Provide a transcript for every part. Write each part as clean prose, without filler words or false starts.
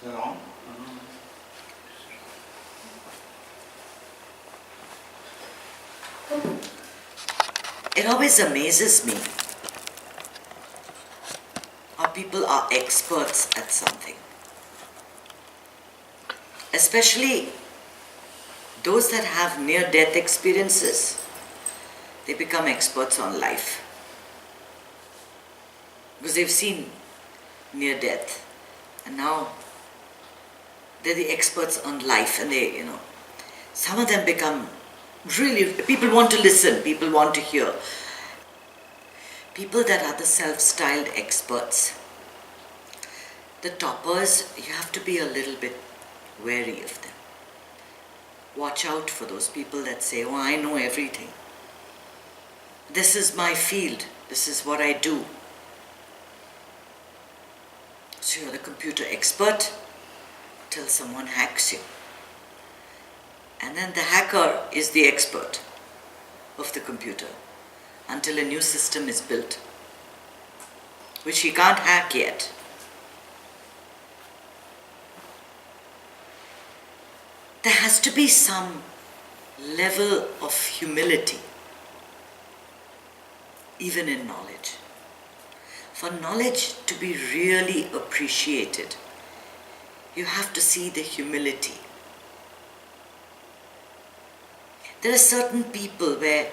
Is it on? It always amazes me how people are experts at something. Especially those that have near-death experiences, they become experts on life. Because they've seen near-death, and now they're the experts on life, and they, some of them become really, people want to listen, people want to hear. People that are the self-styled experts, the toppers, you have to be a little bit wary of them. Watch out for those people that say, oh, I know everything. This is my field, this is what I do. So you're the computer expert till someone hacks you. And then the hacker is the expert of the computer until a new system is built, which he can't hack yet. There has to be some level of humility, even in knowledge. For knowledge to be really appreciated, you have to see the humility. There are certain people where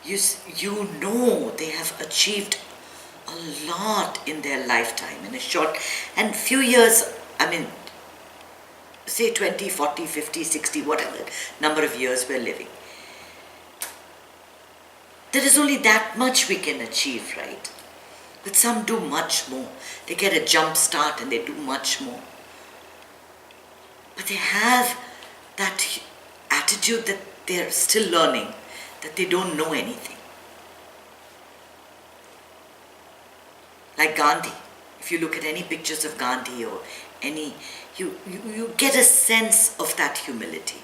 you know they have achieved a lot in their lifetime, in a short and few years, say 20, 40, 50, 60, whatever number of years we're living. There is only that much we can achieve, right? But some do much more. They get a jump start and they do much more. But they have that attitude that they're still learning, that they don't know anything. Like Gandhi. If you look at any pictures of Gandhi or any, you get a sense of that humility.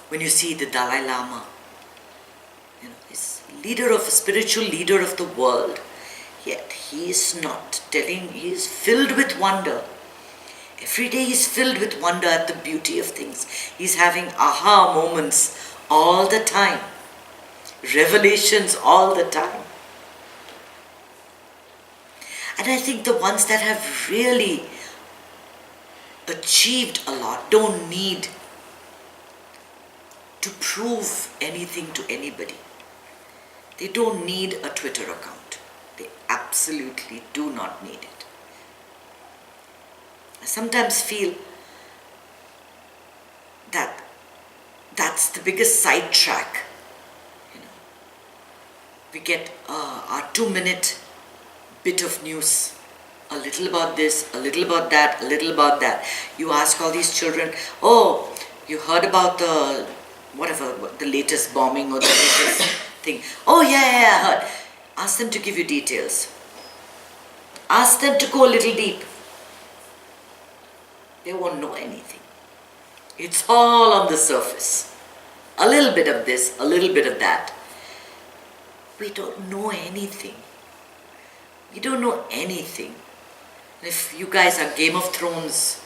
When you see the Dalai Lama, he's a spiritual leader of the world, yet he is not telling, he is filled with wonder. Every day he's filled with wonder at the beauty of things. He's having aha moments all the time, revelations all the time. And I think the ones that have really achieved a lot don't need to prove anything to anybody. They don't need a Twitter account. They absolutely do not need it. I sometimes feel that that's the biggest sidetrack. We get our 2-minute bit of news, a little about this, a little about that, a little about that. You ask all these children, oh, you heard about the latest bombing or the latest thing. Oh yeah, I heard. Ask them to give you details. Ask them to go a little deep. They won't know anything. It's all on the surface. A little bit of this, a little bit of that. We don't know anything. We don't know anything. If you guys are Game of Thrones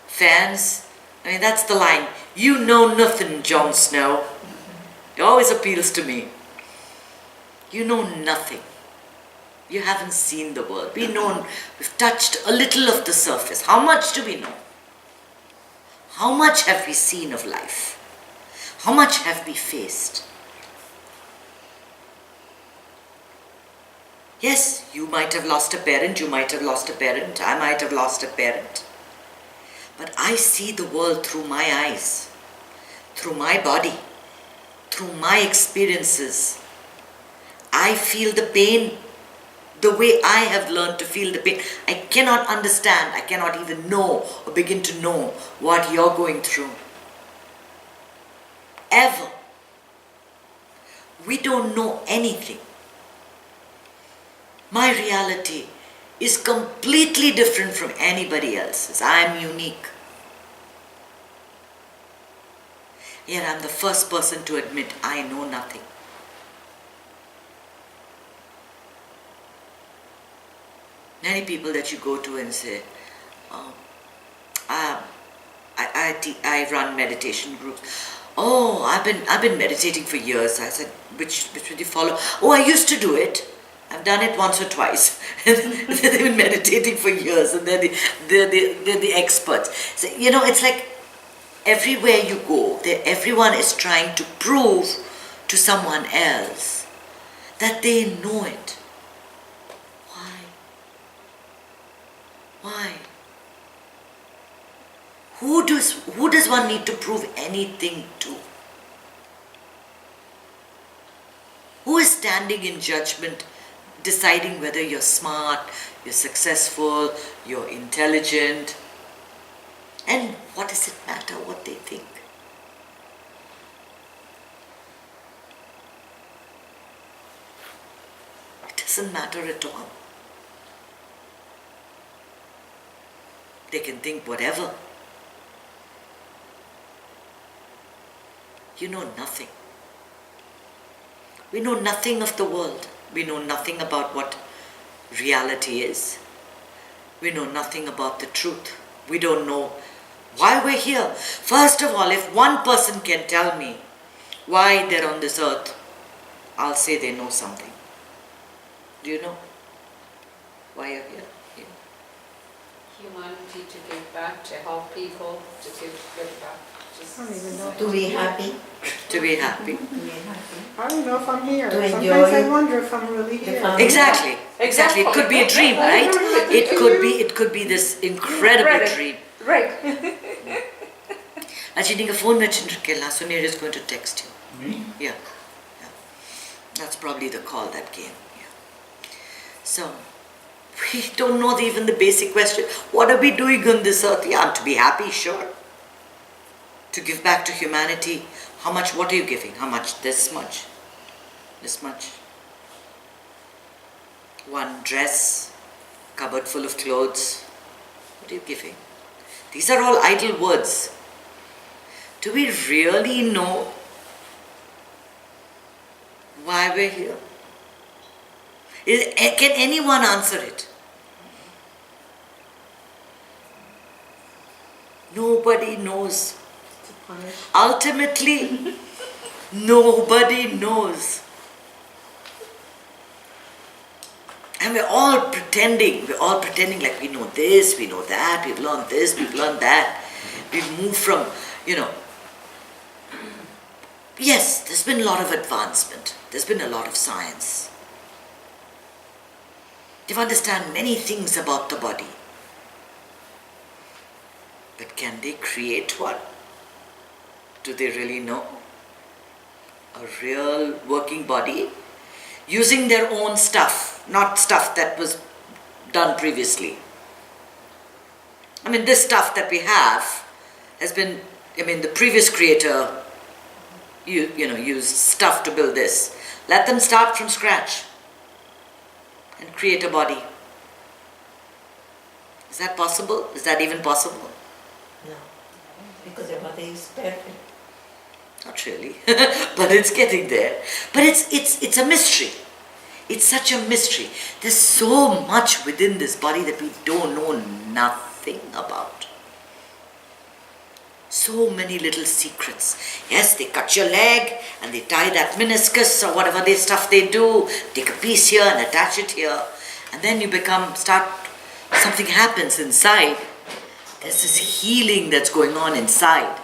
fans, that's the line. You know nothing, Jon Snow. It always appeals to me. You know nothing. You haven't seen the world. We've touched a little of the surface. How much do we know? How much have we seen of life? How much have we faced? Yes, you might have lost a parent, I might have lost a parent. But I see the world through my eyes, through my body, through my experiences. I feel the pain the way I have learned to feel the pain. I cannot understand, I cannot even know or begin to know what you're going through. Ever. We don't know anything. My reality is completely different from anybody else's. I am unique. Yet I'm the first person to admit I know nothing. Many people that you go to and say, oh, I I run meditation groups. Oh, I've been meditating for years. I said, which would you follow? Oh, I used to do it. I've done it once or twice. They've been meditating for years, and they're the experts. So, it's like everywhere you go, everyone is trying to prove to someone else that they know it. Why? Why? Who does one need to prove anything to? Who is standing in judgment, deciding whether you're smart, you're successful, you're intelligent? And what does it matter what they think? It doesn't matter at all. They can think whatever. You know nothing. We know nothing of the world. We know nothing about what reality is. We know nothing about the truth. We don't know why we're here. First of all, if one person can tell me why they're on this earth, I'll say they know something. Do you know why you're here? Humanity, to give back, to help people, to give back. To be happy. To be happy. I don't know if I'm here. To Sometimes enjoy I wonder if I'm really here. Exactly. It could be a dream, right? It could be this incredible dream. Right. Actually, your phone vechindrukella, Sunir is going to text you. Me? Yeah. That's probably the call that came. Yeah. So, we don't know even the basic question. What are we doing on this earth? Yeah, to be happy, sure. To give back to humanity. How much? What are you giving? How much? This much. This much. One dress, cupboard full of clothes. What are you giving? These are all idle words. Do we really know why we're here? Can anyone answer it? Nobody knows. Ultimately, nobody knows. And we're all pretending like we know this, we know that, we've learned this, we've learned that. We've moved from, yes, there's been a lot of advancement. There's been a lot of science. They've understand many things about the body. But can they create one? Do they really know? A real working body? Using their own stuff, not stuff that was done previously. I mean, this stuff that we have has been, the previous creator used stuff to build this. Let them start from scratch and create a body. Is that possible? Is that even possible? No, because the body is perfect. Not really, but it's getting there. But it's a mystery. It's such a mystery. There's so much within this body that we don't know nothing about. So many little secrets. Yes, they cut your leg and they tie that meniscus or whatever stuff they do. Take a piece here and attach it here. And then you something happens inside. There's this healing that's going on inside.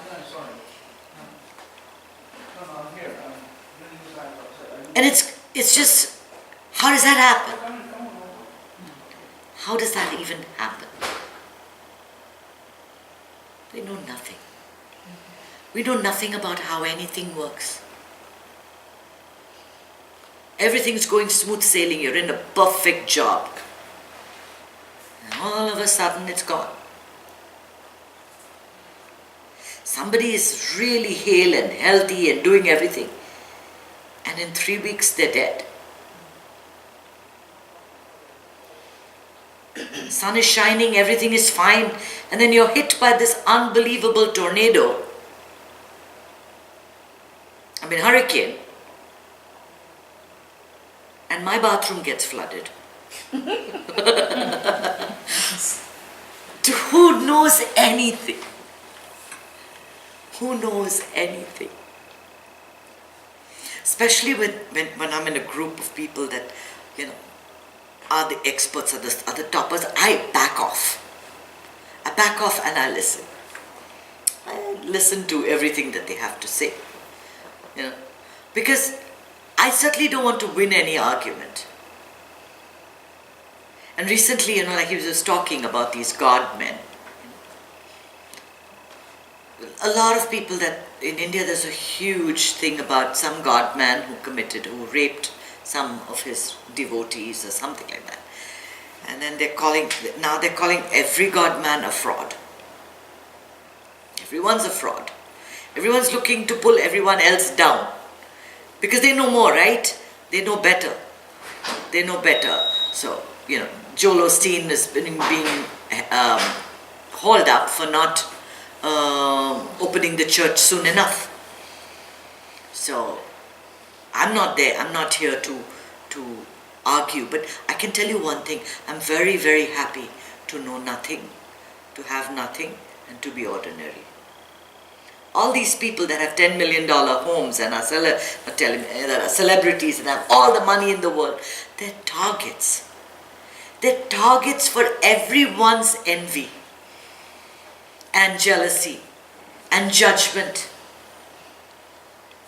And it's just, how does that happen? How does that even happen? We know nothing. We know nothing about how anything works. Everything's going smooth sailing. You're in a perfect job. And all of a sudden it's gone. Somebody is really hale and healthy and doing everything. And in 3 weeks they're dead. Sun is shining, everything is fine, and then you're hit by this unbelievable tornado. Hurricane. And my bathroom gets flooded. Who knows anything? Who knows anything? Especially when I'm in a group of people that, are the experts, are the toppers, I back off. I back off and I listen. I listen to everything that they have to say. Because I certainly don't want to win any argument. And recently, like he was just talking about these God men. A lot of people that in India, there's a huge thing about some God man who raped some of his devotees or something like that. And then they're calling every God man a fraud. Everyone's a fraud. Everyone's looking to pull everyone else down. Because they know more, right? They know better. They know better. So, Joel Osteen is being hauled up for not opening the church soon enough. So, I'm not there. I'm not here to argue. But I can tell you one thing. I'm very, very happy to know nothing, to have nothing, and to be ordinary. All these people that have $10 million homes and are celebrities and have all the money in the world, they're targets. They're targets for everyone's envy and jealousy and judgment.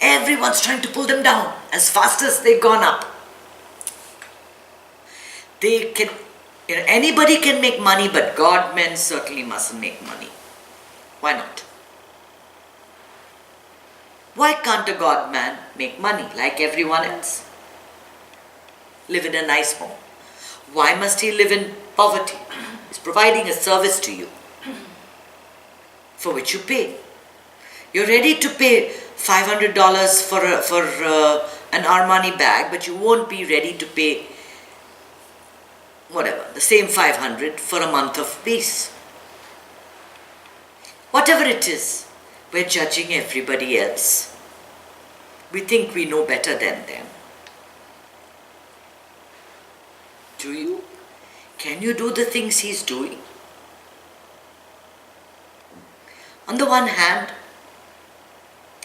Everyone's trying to pull them down as fast as they've gone up. They can, anybody can make money, but God men certainly mustn't make money. Why not? Why can't a God man make money like everyone else? Live in a nice home. Why must he live in poverty? He's providing a service to you for which you pay. You're ready to pay $500 for an Armani bag, but you won't be ready to pay the same $500 for a month of peace. Whatever it is, we're judging everybody else. We think we know better than them. Do you? Can you do the things he's doing? On the one hand,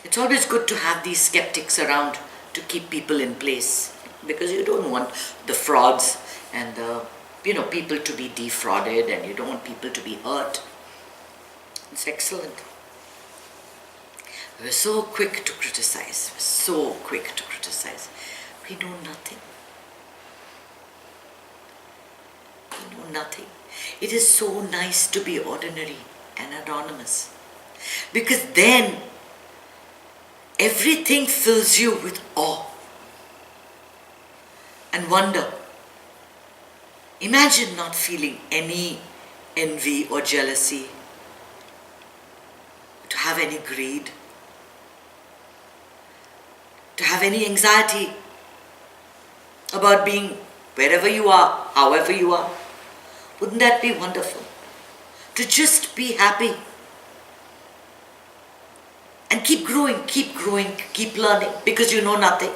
it's always good to have these skeptics around to keep people in place, because you don't want the frauds and the people to be defrauded, and you don't want people to be hurt. It's excellent. We're so quick to criticize. We're so quick to criticize. We know nothing. We know nothing. It is so nice to be ordinary and anonymous, because then everything fills you with awe and wonder. Imagine not feeling any envy or jealousy, to have any greed, to have any anxiety about being wherever you are, however you are. Wouldn't that be wonderful? To just be happy and keep growing, keep learning, because you know nothing.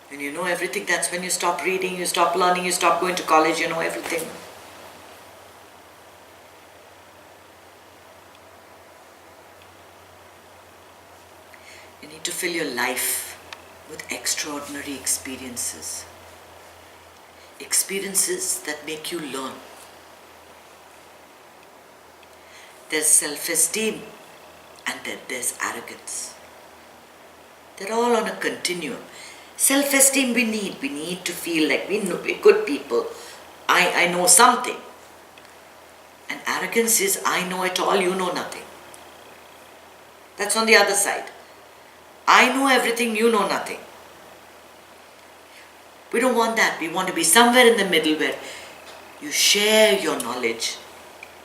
When you know everything, that's when you stop reading, you stop learning, you stop going to college, you know everything. You need to fill your life with extraordinary experiences. Experiences that make you learn. There's self-esteem and then there's arrogance. They're all on a continuum. Self-esteem we need to feel like we're good people. I know something. And arrogance is I know it all, you know nothing. That's on the other side. I know everything, you know nothing. We don't want that. We want to be somewhere in the middle where you share your knowledge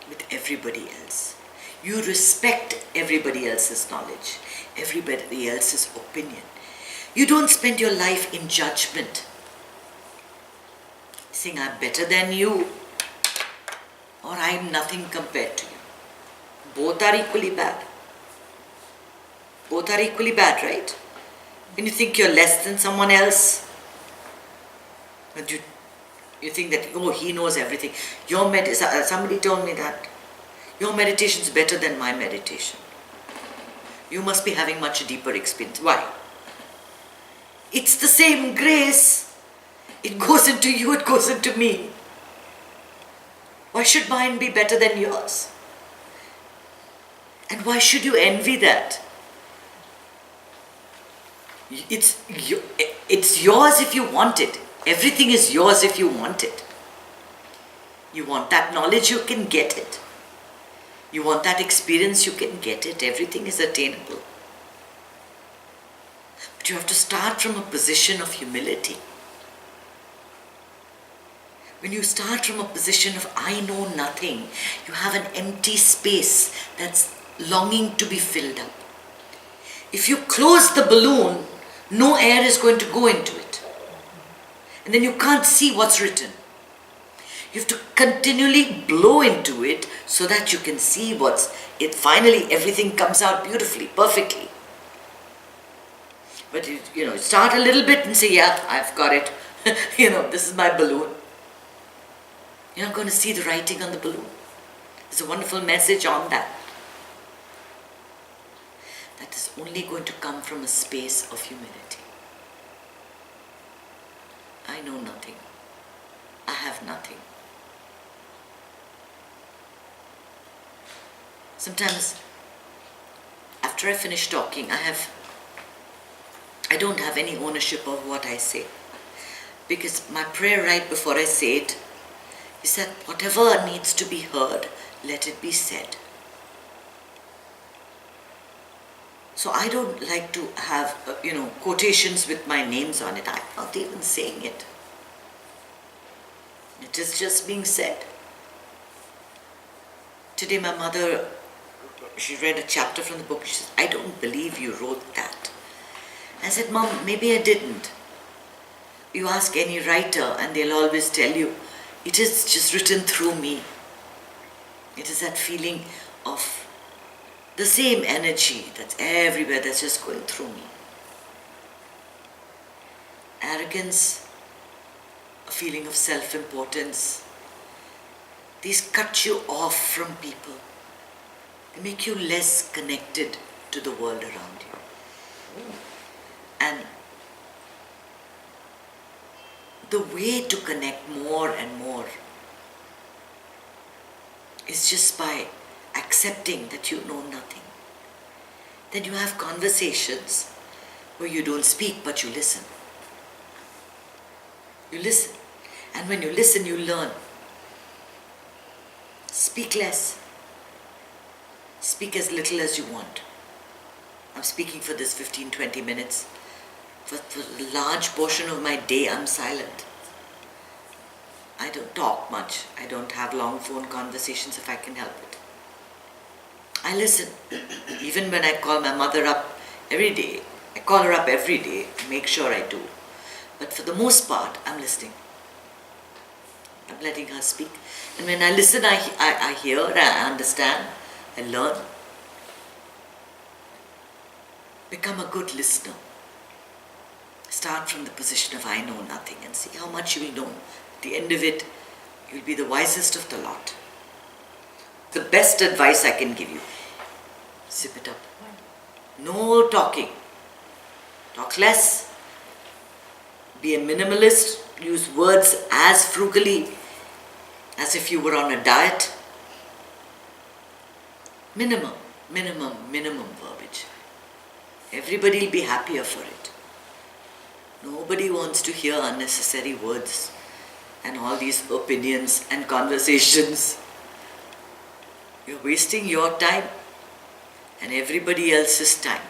with everybody else. You respect everybody else's knowledge, everybody else's opinion. You don't spend your life in judgment, saying I'm better than you or I'm nothing compared to you. Both are equally bad. Both are equally bad, right? When you think you're less than someone else, but you You think that, oh, he knows everything. Somebody told me that. Your meditation is better than my meditation. You must be having much deeper experience. Why? It's the same grace. It goes into you, it goes into me. Why should mine be better than yours? And why should you envy that? It's yours if you want it. Everything is yours if you want it. You want that knowledge, you can get it. You want that experience, you can get it. Everything is attainable. But you have to start from a position of humility. When you start from a position of I know nothing, you have an empty space that's longing to be filled up. If you close the balloon, no air is going to go into it. And then you can't see what's written. You have to continually blow into it so that you can see finally everything comes out beautifully, perfectly. But you start a little bit and say, yeah, I've got it. This is my balloon. You're not going to see the writing on the balloon. There's a wonderful message on that. That is only going to come from a space of humility. I know nothing. I have nothing. Sometimes, after I finish talking, I don't have any ownership of what I say. Because my prayer right before I say it is that whatever needs to be heard, let it be said. So I don't like to have, quotations with my names on it. I'm not even saying it. It is just being said. Today my mother, she read a chapter from the book. She says, I don't believe you wrote that. I said, Mom, maybe I didn't. You ask any writer and they'll always tell you, it is just written through me. It is that feeling of the same energy that's everywhere, that's just going through me. Arrogance, a feeling of self-importance, these cut you off from people. They make you less connected to the world around you. And the way to connect more and more is just by accepting that you know nothing. Then you have conversations where you don't speak but you listen. You listen. And when you listen, you learn. Speak less. Speak as little as you want. I'm speaking for this 15-20 minutes. For a large portion of my day, I'm silent. I don't talk much. I don't have long phone conversations if I can help it. I listen. Even when I call my mother up every day, I call her up every day to make sure I do. But for the most part, I'm listening. I'm letting her speak. And when I listen, I hear, I understand, I learn. Become a good listener. Start from the position of I know nothing and see how much you will know. At the end of it, you'll be the wisest of the lot. The best advice I can give you, zip it up. No talking. Talk less. Be a minimalist. Use words as frugally as if you were on a diet. Minimum verbiage. Everybody will be happier for it. Nobody wants to hear unnecessary words and all these opinions and conversations. You're wasting your time and everybody else's time.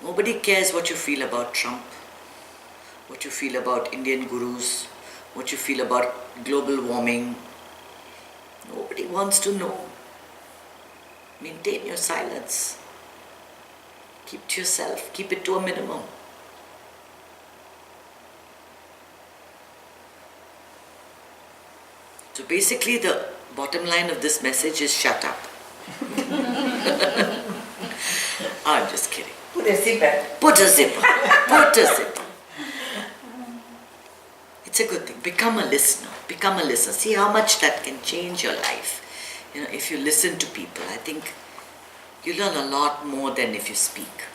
Nobody cares what you feel about Trump, what you feel about Indian gurus, what you feel about global warming. Nobody wants to know. Maintain your silence. Keep to yourself. Keep it to a minimum. So basically the bottom line of this message is shut up. I'm just kidding. Put a zipper. Put a zipper. Put a zipper. It's a good thing. Become a listener. Become a listener. See how much that can change your life. You know, if you listen to people, I think you learn a lot more than if you speak.